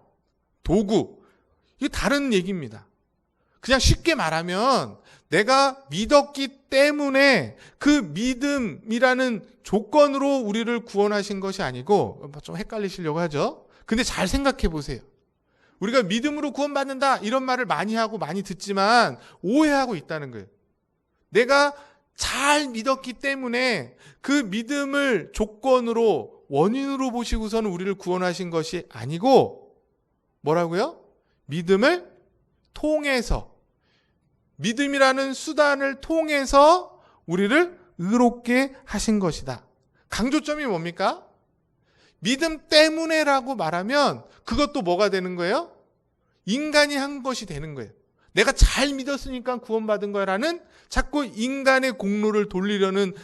도구. 이게 다른 얘기입니다. 그냥 쉽게 말하면 내가 믿었기 때문에 그 믿음이라는 조건으로 우리를 구원하신 것이 아니고 좀 헷갈리시려고 하죠. 근데 잘 생각해 보세요. 우리가 믿음으로 구원받는다 이런 말을 많이 하고 많이 듣지만 오해하고 있다는 거예요. 내가 잘 믿었기 때문에 그 믿음을 조건으로 원인으로 보시고서는 우리를 구원하신 것이 아니고 뭐라고요? 믿음을 통해서 믿음이라는 수단을 통해서 우리를 의롭게 하신 것이다. 강조점이 뭡니까? 믿음 때문에라고 말하면 그것도 뭐가 되는 거예요? 인간이 한 것이 되는 거예요. 내가 잘 믿었으니까 구원받은 거라는 자꾸 인간의 공로를 돌리려는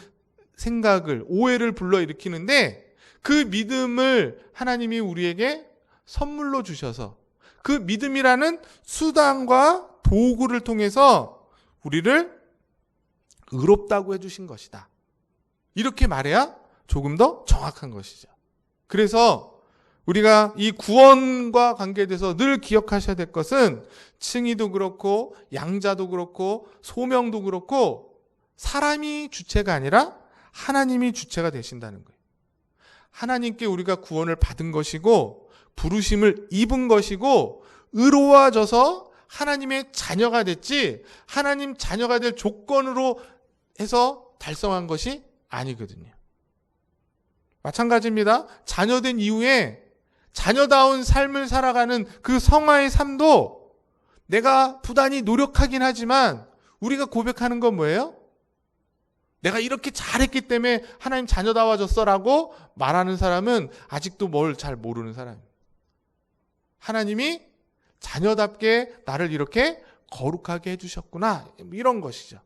생각을, 오해를 불러일으키는데 그 믿음을 하나님이 우리에게 선물로 주셔서 그 믿음이라는 수단과 도구를 통해서 우리를 의롭다고 해주신 것이다. 이렇게 말해야 조금 더 정확한 것이죠. 그래서 우리가 이 구원과 관계돼서 늘 기억하셔야 될 것은 칭의도 그렇고 양자도 그렇고 소명도 그렇고 사람이 주체가 아니라 하나님이 주체가 되신다는 거예요. 하나님께 우리가 구원을 받은 것이고 부르심을 입은 것이고 의로워져서 하나님의 자녀가 됐지 하나님 자녀가 될 조건으로 해서 달성한 것이 아니거든요. 마찬가지입니다. 자녀된 이후에 자녀다운 삶을 살아가는 그 성화의 삶도 내가 부단히 노력하긴 하지만 우리가 고백하는 건 뭐예요? 내가 이렇게 잘했기 때문에 하나님 자녀다워졌어라고 말하는 사람은 아직도 뭘 잘 모르는 사람입니다. 하나님이 자녀답게 나를 이렇게 거룩하게 해주셨구나 이런 것이죠.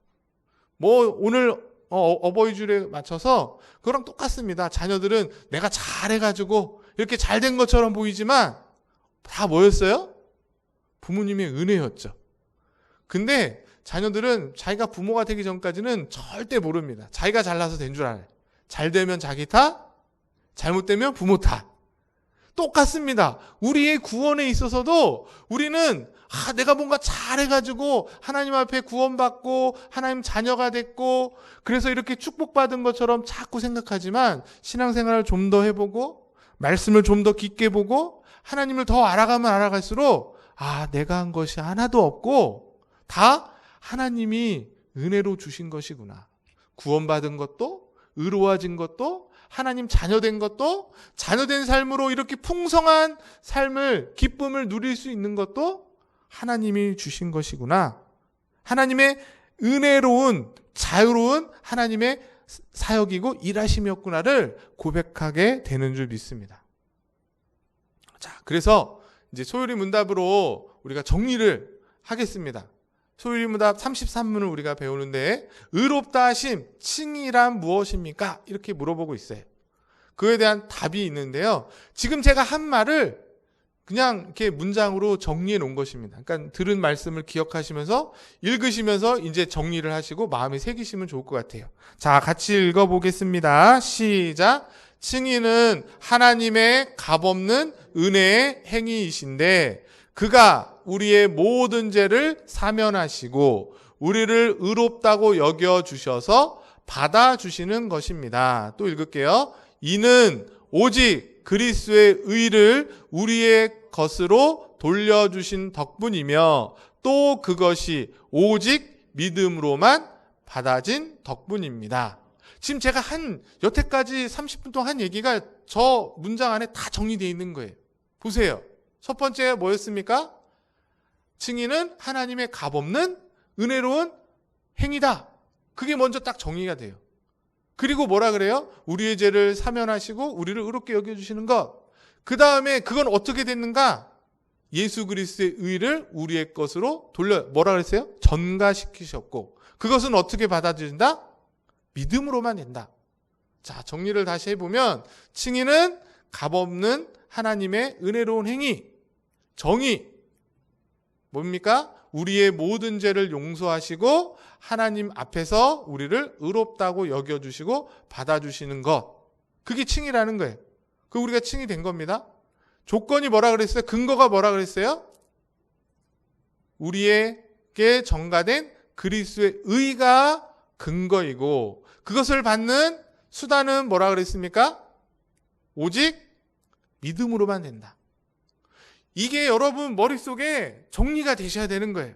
뭐 오늘 어버이주일에 맞춰서 그거랑 똑같습니다. 자녀들은 내가 잘해가지고 이렇게 잘된 것처럼 보이지만 다 뭐였어요? 부모님의 은혜였죠. 근데 자녀들은 자기가 부모가 되기 전까지는 절대 모릅니다. 자기가 잘나서 된 줄 알아요. 잘 되면 자기 탓, 잘못되면 부모 탓. 똑같습니다. 우리의 구원에 있어서도 우리는 내가 뭔가 잘해가지고 하나님 앞에 구원받고 하나님 자녀가 됐고 그래서 이렇게 축복받은 것처럼 자꾸 생각하지만 신앙생활을 좀 더 해보고 말씀을 좀 더 깊게 보고 하나님을 더 알아가면 알아갈수록 내가 한 것이 하나도 없고 다 하나님이 은혜로 주신 것이구나. 구원받은 것도 의로워진 것도 하나님 자녀된 것도 자녀된 삶으로 이렇게 풍성한 삶을 기쁨을 누릴 수 있는 것도 하나님이 주신 것이구나. 하나님의 은혜로운 자유로운 하나님의 사역이고 일하심이었구나를 고백하게 되는 줄 믿습니다. 자, 그래서 이제 소요리 문답으로 우리가 정리를 하겠습니다. 소요리 문답 33문을 우리가 배우는데 의롭다 하심, 칭의란 무엇입니까? 이렇게 물어보고 있어요. 그에 대한 답이 있는데요. 지금 제가 한 말을 그냥 이렇게 문장으로 정리해 놓은 것입니다. 그러니까 들은 말씀을 기억하시면서 읽으시면서 이제 정리를 하시고 마음에 새기시면 좋을 것 같아요. 자, 같이 읽어보겠습니다. 시작. 칭의는 하나님의 값없는 은혜의 행위이신데 그가 우리의 모든 죄를 사면하시고 우리를 의롭다고 여겨주셔서 받아주시는 것입니다. 또 읽을게요. 이는 오직 그리스도의 의를 우리의 것으로 돌려주신 덕분이며 또 그것이 오직 믿음으로만 받아진 덕분입니다. 지금 제가 여태까지 30분 동안 한 얘기가 저 문장 안에 다 정리되어 있는 거예요. 보세요. 첫 번째 뭐였습니까? 칭의는 하나님의 값없는 은혜로운 행위다. 그게 먼저 딱 정리가 돼요. 그리고 뭐라 그래요? 우리의 죄를 사면하시고 우리를 의롭게 여겨주시는 것. 그 다음에 그건 어떻게 됐는가? 예수 그리스도의 의를 우리의 것으로 뭐라 그랬어요? 전가시키셨고 그것은 어떻게 받아들인다? 믿음으로만 된다. 자, 정리를 다시 해보면 칭의는 값없는 하나님의 은혜로운 행위, 정의 뭡니까? 우리의 모든 죄를 용서하시고 하나님 앞에서 우리를 의롭다고 여겨주시고 받아주시는 것. 그게 칭의라는 거예요. 그 우리가 칭의 된 겁니다. 조건이 뭐라 그랬어요? 근거가 뭐라 그랬어요? 우리에게 전가된 그리스도의 의가 근거이고 그것을 받는 수단은 뭐라 그랬습니까? 오직 믿음으로만 된다. 이게 여러분 머릿속에 정리가 되셔야 되는 거예요.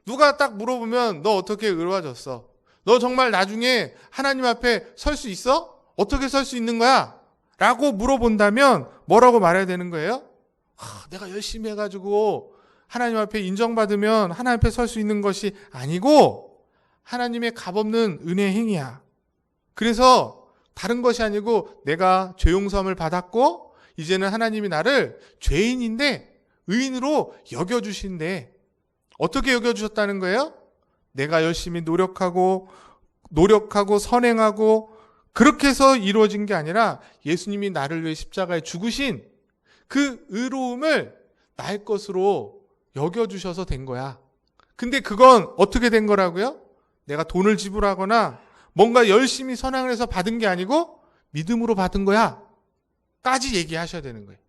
누가 딱 물어보면 너 어떻게 의로워졌어? 너 정말 나중에 하나님 앞에 설 수 있어? 어떻게 설 수 있는 거야? 라고 물어본다면 뭐라고 말해야 되는 거예요? 내가 열심히 해가지고 하나님 앞에 인정받으면 하나님 앞에 설 수 있는 것이 아니고 하나님의 값없는 은혜의 행위야. 그래서 다른 것이 아니고 내가 죄 용서함을 받았고 이제는 하나님이 나를 죄인인데 의인으로 여겨주신대. 어떻게 여겨주셨다는 거예요? 내가 열심히 노력하고 선행하고 그렇게 해서 이루어진 게 아니라 예수님이 나를 위해 십자가에 죽으신 그 의로움을 나의 것으로 여겨주셔서 된 거야. 근데 그건 어떻게 된 거라고요? 내가 돈을 지불하거나 뭔가 열심히 선행을 해서 받은 게 아니고 믿음으로 받은 거야. 까지 얘기하셔야 되는 거예요.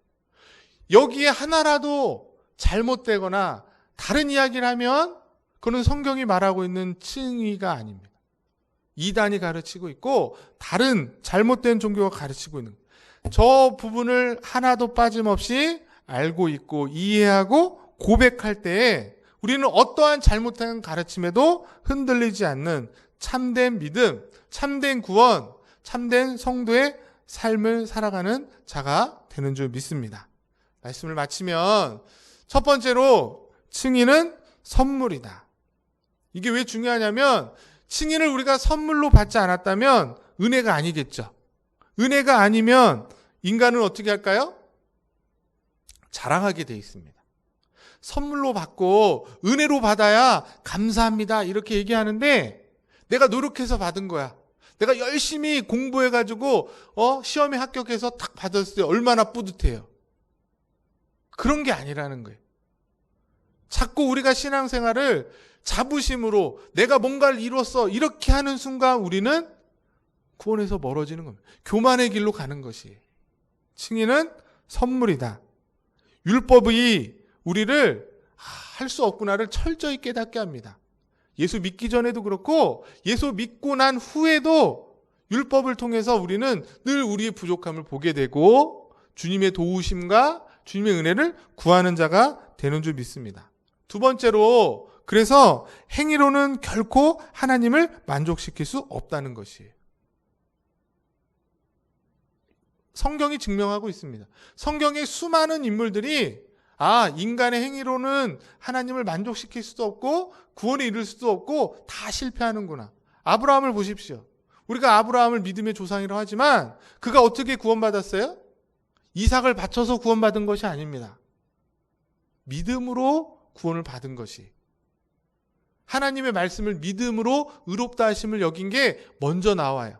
여기에 하나라도 잘못되거나 다른 이야기를 하면 그건 성경이 말하고 있는 칭의가 아닙니다. 이단이 가르치고 있고 다른 잘못된 종교가 가르치고 있는 거예요. 저 부분을 하나도 빠짐없이 알고 있고 이해하고 고백할 때에 우리는 어떠한 잘못된 가르침에도 흔들리지 않는 참된 믿음, 참된 구원, 참된 성도의 삶을 살아가는 자가 되는 줄 믿습니다. 말씀을 마치면 첫 번째로 칭의는 선물이다. 이게 왜 중요하냐면 칭의를 우리가 선물로 받지 않았다면 은혜가 아니겠죠. 은혜가 아니면 인간은 어떻게 할까요? 자랑하게 돼 있습니다. 선물로 받고 은혜로 받아야 감사합니다 이렇게 얘기하는데 내가 노력해서 받은 거야. 내가 열심히 공부해가지고 시험에 합격해서 딱 받았을 때 얼마나 뿌듯해요. 그런 게 아니라는 거예요. 자꾸 우리가 신앙생활을 자부심으로 내가 뭔가를 이뤘어 이렇게 하는 순간 우리는 구원에서 멀어지는 겁니다. 교만의 길로 가는 것이. 칭의는 선물이다. 율법이 우리를 할 수 없구나를 철저히 깨닫게 합니다. 예수 믿기 전에도 그렇고 예수 믿고 난 후에도 율법을 통해서 우리는 늘 우리의 부족함을 보게 되고 주님의 도우심과 주님의 은혜를 구하는 자가 되는 줄 믿습니다. 두 번째로, 그래서 행위로는 결코 하나님을 만족시킬 수 없다는 것이에요. 성경이 증명하고 있습니다. 성경의 수많은 인물들이 인간의 행위로는 하나님을 만족시킬 수도 없고 구원에 이를 수도 없고 다 실패하는구나. 아브라함을 보십시오. 우리가 아브라함을 믿음의 조상이라고 하지만 그가 어떻게 구원받았어요? 이삭을 바쳐서 구원받은 것이 아닙니다. 믿음으로 구원을 받은 것이. 하나님의 말씀을 믿음으로 의롭다 하심을 여긴 게 먼저 나와요.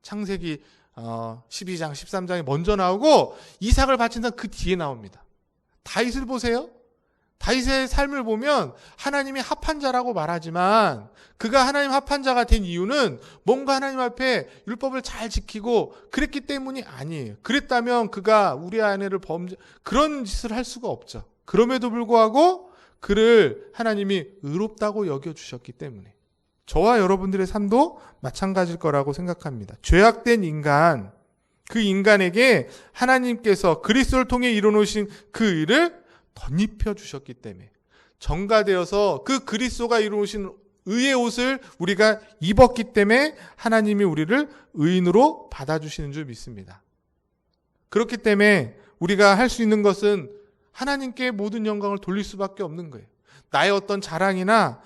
창세기 12장, 13장에 먼저 나오고 이삭을 바친 다음 그 뒤에 나옵니다. 다윗을 보세요. 다윗의 삶을 보면 하나님이 합한 자라고 말하지만 그가 하나님 합한 자가 된 이유는 뭔가 하나님 앞에 율법을 잘 지키고 그랬기 때문이 아니에요. 그랬다면 그가 우리 아내를 그런 짓을 할 수가 없죠. 그럼에도 불구하고 그를 하나님이 의롭다고 여겨주셨기 때문에. 저와 여러분들의 삶도 마찬가지일 거라고 생각합니다. 죄악된 인간, 그 인간에게 하나님께서 그리스도를 통해 이뤄놓으신 그 의를 덧입혀 주셨기 때문에, 정가되어서 그 그리스도가 이루신 의의 옷을 우리가 입었기 때문에 하나님이 우리를 의인으로 받아주시는 줄 믿습니다. 그렇기 때문에 우리가 할 수 있는 것은 하나님께 모든 영광을 돌릴 수밖에 없는 거예요. 나의 어떤 자랑이나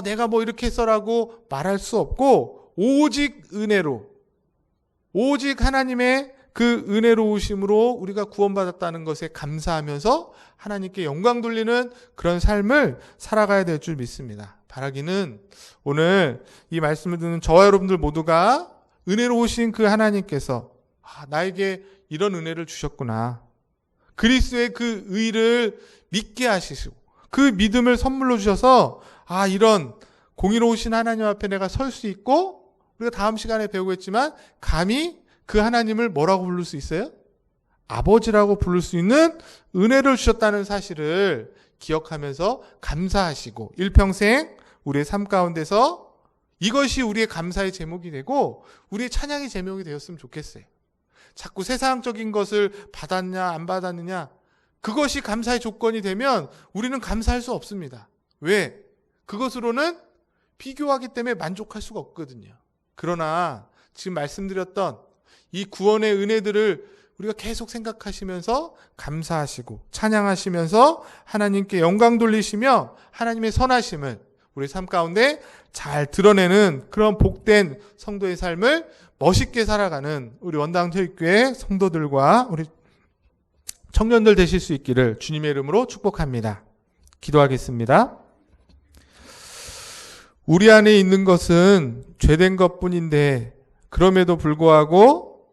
내가 뭐 이렇게 했어라고 말할 수 없고 오직 은혜로, 오직 하나님의 그 은혜로우심으로 우리가 구원받았다는 것에 감사하면서 하나님께 영광 돌리는 그런 삶을 살아가야 될 줄 믿습니다. 바라기는 오늘 이 말씀을 듣는 저와 여러분들 모두가 은혜로우신 그 하나님께서 나에게 이런 은혜를 주셨구나. 그리스도의 그 의를 믿게 하시고 그 믿음을 선물로 주셔서 이런 공의로우신 하나님 앞에 내가 설 수 있고, 우리가 다음 시간에 배우겠지만 감히 그 하나님을 뭐라고 부를 수 있어요? 아버지라고 부를 수 있는 은혜를 주셨다는 사실을 기억하면서 감사하시고 일평생 우리의 삶 가운데서 이것이 우리의 감사의 제목이 되고 우리의 찬양의 제목이 되었으면 좋겠어요. 자꾸 세상적인 것을 받았냐 안 받았느냐, 그것이 감사의 조건이 되면 우리는 감사할 수 없습니다. 왜? 그것으로는 비교하기 때문에 만족할 수가 없거든요. 그러나 지금 말씀드렸던 이 구원의 은혜들을 우리가 계속 생각하시면서 감사하시고 찬양하시면서 하나님께 영광 돌리시며 하나님의 선하심을 우리 삶 가운데 잘 드러내는 그런 복된 성도의 삶을 멋있게 살아가는 우리 원당교회 성도들과 우리 청년들 되실 수 있기를 주님의 이름으로 축복합니다. 기도하겠습니다. 우리 안에 있는 것은 죄된 것뿐인데 그럼에도 불구하고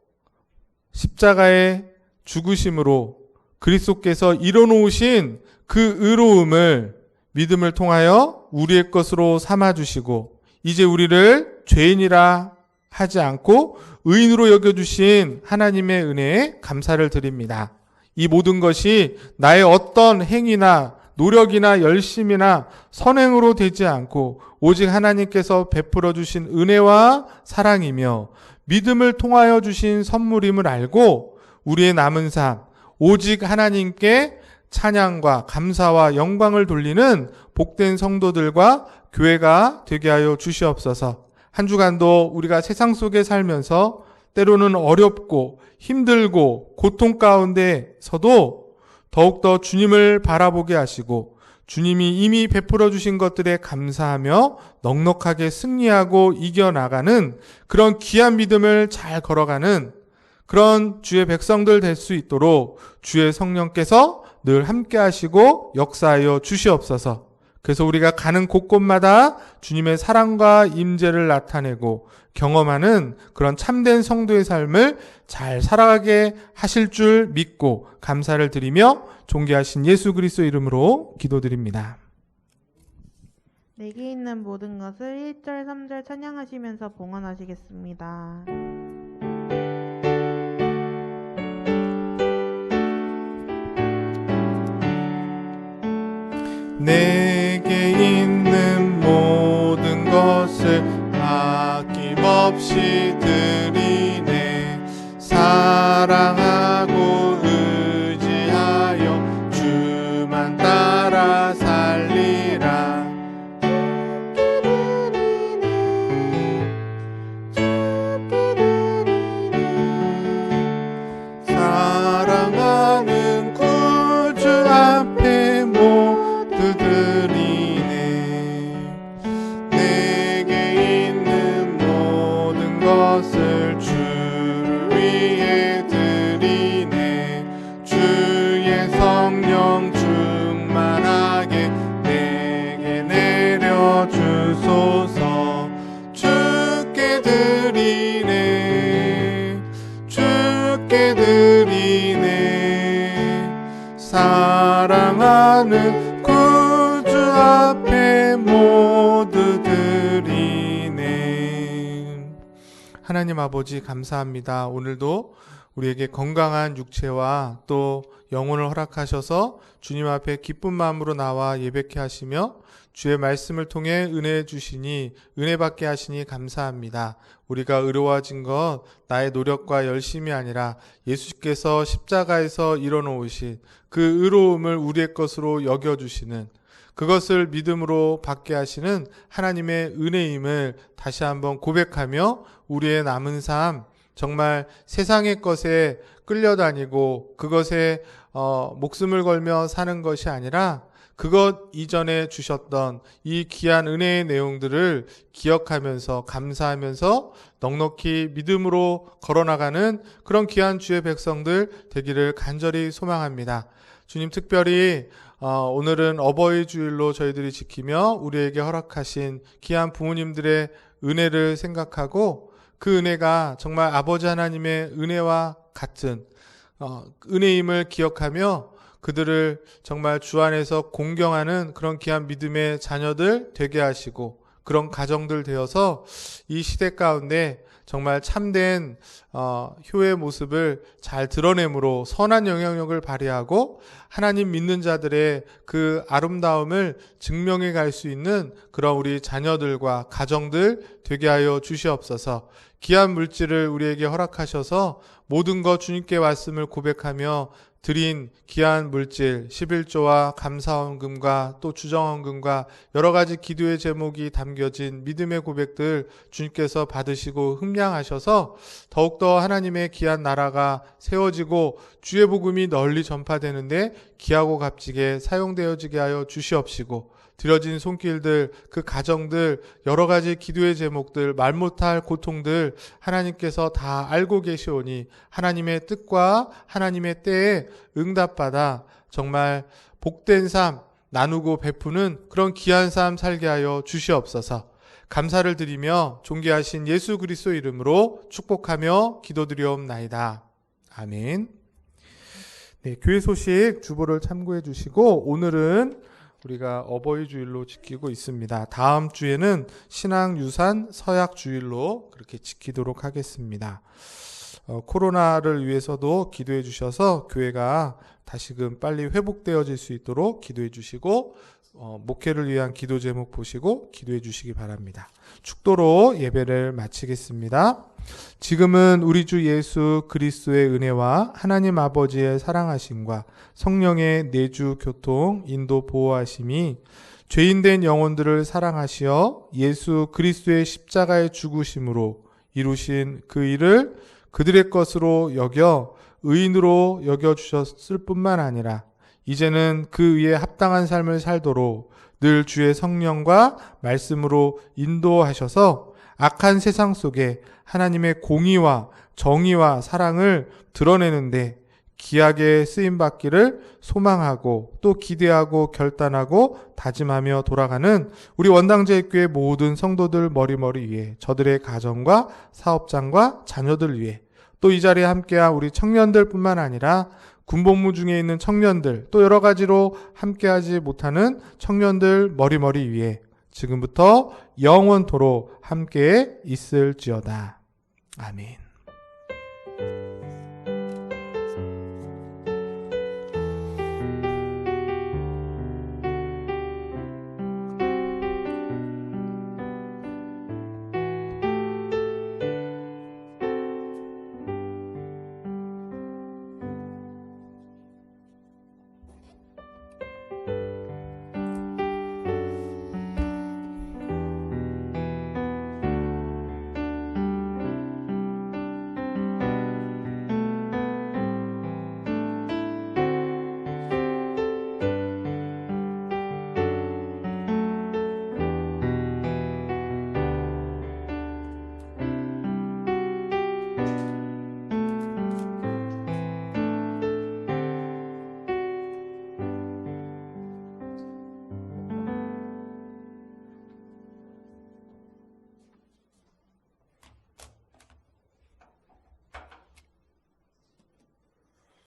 십자가의 죽으심으로 그리스도께서 이뤄놓으신 그 의로움을 믿음을 통하여 우리의 것으로 삼아주시고 이제 우리를 죄인이라 하지 않고 의인으로 여겨주신 하나님의 은혜에 감사를 드립니다. 이 모든 것이 나의 어떤 행위나 노력이나 열심이나 선행으로 되지 않고 오직 하나님께서 베풀어 주신 은혜와 사랑이며 믿음을 통하여 주신 선물임을 알고 우리의 남은 삶 오직 하나님께 찬양과 감사와 영광을 돌리는 복된 성도들과 교회가 되게 하여 주시옵소서. 한 주간도 우리가 세상 속에 살면서 때로는 어렵고 힘들고 고통 가운데서도 더욱더 주님을 바라보게 하시고 주님이 이미 베풀어 주신 것들에 감사하며 넉넉하게 승리하고 이겨나가는 그런 귀한 믿음을 잘 걸어가는 그런 주의 백성들 될 수 있도록 주의 성령께서 늘 함께 하시고 역사하여 주시옵소서. 그래서 우리가 가는 곳곳마다 주님의 사랑과 임재를 나타내고 경험하는 그런 참된 성도의 삶을 잘 살아가게 하실 줄 믿고 감사를 드리며 존귀하신 예수 그리스도 이름으로 기도드립니다. 내게 있는 모든 것을 1절, 3절 찬양하시면서 봉헌하시겠습니다. 내게 있는 모든 것을 아낌없이 드리네. 사랑하고 의지하여 주만 따라 살리라. 사랑하는 구주 앞에 모두 드리네. 내게 있는 모든 것을 주를 위해 드리네. 주의 성령 충만하게 내게 내려주소서. 주께 드리네. 주께 드리네. 사랑하는 구주 앞에 모두 드리네. 하나님 아버지 감사합니다. 오늘도 우리에게 건강한 육체와 또 영혼을 허락하셔서 주님 앞에 기쁜 마음으로 나와 예배케 하시며 주의 말씀을 통해 은혜 주시니 은혜 받게 하시니 감사합니다. 우리가 의로워진 것 나의 노력과 열심이 아니라 예수께서 십자가에서 이뤄놓으신 그 의로움을 우리의 것으로 여겨주시는 그것을 믿음으로 받게 하시는 하나님의 은혜임을 다시 한번 고백하며 우리의 남은 삶 정말 세상의 것에 끌려다니고 그것에 목숨을 걸며 사는 것이 아니라 그것 이전에 주셨던 이 귀한 은혜의 내용들을 기억하면서 감사하면서 넉넉히 믿음으로 걸어나가는 그런 귀한 주의 백성들 되기를 간절히 소망합니다. 주님 특별히 오늘은 어버이 주일로 저희들이 지키며 우리에게 허락하신 귀한 부모님들의 은혜를 생각하고 그 은혜가 정말 아버지 하나님의 은혜와 같은 은혜임을 기억하며 그들을 정말 주 안에서 공경하는 그런 귀한 믿음의 자녀들 되게 하시고 그런 가정들 되어서 이 시대 가운데 정말 참된 효의 모습을 잘 드러내므로 선한 영향력을 발휘하고 하나님 믿는 자들의 그 아름다움을 증명해 갈 수 있는 그런 우리 자녀들과 가정들 되게 하여 주시옵소서. 귀한 물질을 우리에게 허락하셔서 모든 것 주님께 말씀을 고백하며 드린 귀한 물질 11조와 감사헌금과 또 주정헌금과 여러 가지 기도의 제목이 담겨진 믿음의 고백들 주님께서 받으시고 흠량하셔서 더욱더 하나님의 귀한 나라가 세워지고 주의 복음이 널리 전파되는데 귀하고 값지게 사용되어지게 하여 주시옵시고 드려진 손길들, 그 가정들, 여러 가지 기도의 제목들, 말 못할 고통들 하나님께서 다 알고 계시오니 하나님의 뜻과 하나님의 때에 응답받아 정말 복된 삶, 나누고 베푸는 그런 귀한 삶 살게 하여 주시옵소서. 감사를 드리며 존귀하신 예수 그리스도 이름으로 축복하며 기도드리옵나이다. 아멘. 네, 교회 소식 주보를 참고해 주시고 오늘은 우리가 어버이 주일로 지키고 있습니다. 다음 주에는 신앙유산 서약 주일로 그렇게 지키도록 하겠습니다. 코로나를 위해서도 기도해 주셔서 교회가 다시금 빨리 회복되어질 수 있도록 기도해 주시고 목회를 위한 기도 제목 보시고 기도해 주시기 바랍니다. 축도로 예배를 마치겠습니다. 지금은 우리 주 예수 그리스도의 은혜와 하나님 아버지의 사랑하심과 성령의 내주 교통 인도 보호하심이 죄인된 영혼들을 사랑하시어 예수 그리스도의 십자가의 죽으심으로 이루신 그 일을 그들의 것으로 여겨 의인으로 여겨주셨을 뿐만 아니라 이제는 그 위에 합당한 삶을 살도록 늘 주의 성령과 말씀으로 인도하셔서 악한 세상 속에 하나님의 공의와 정의와 사랑을 드러내는데 귀하게 쓰임받기를 소망하고 또 기대하고 결단하고 다짐하며 돌아가는 우리 원당제일교회 모든 성도들 머리머리 위에, 저들의 가정과 사업장과 자녀들 위해, 또 이 자리에 함께한 우리 청년들 뿐만 아니라 군복무 중에 있는 청년들, 또 여러 가지로 함께하지 못하는 청년들 머리머리 위에 지금부터 영원토록 함께 있을지어다. 아멘.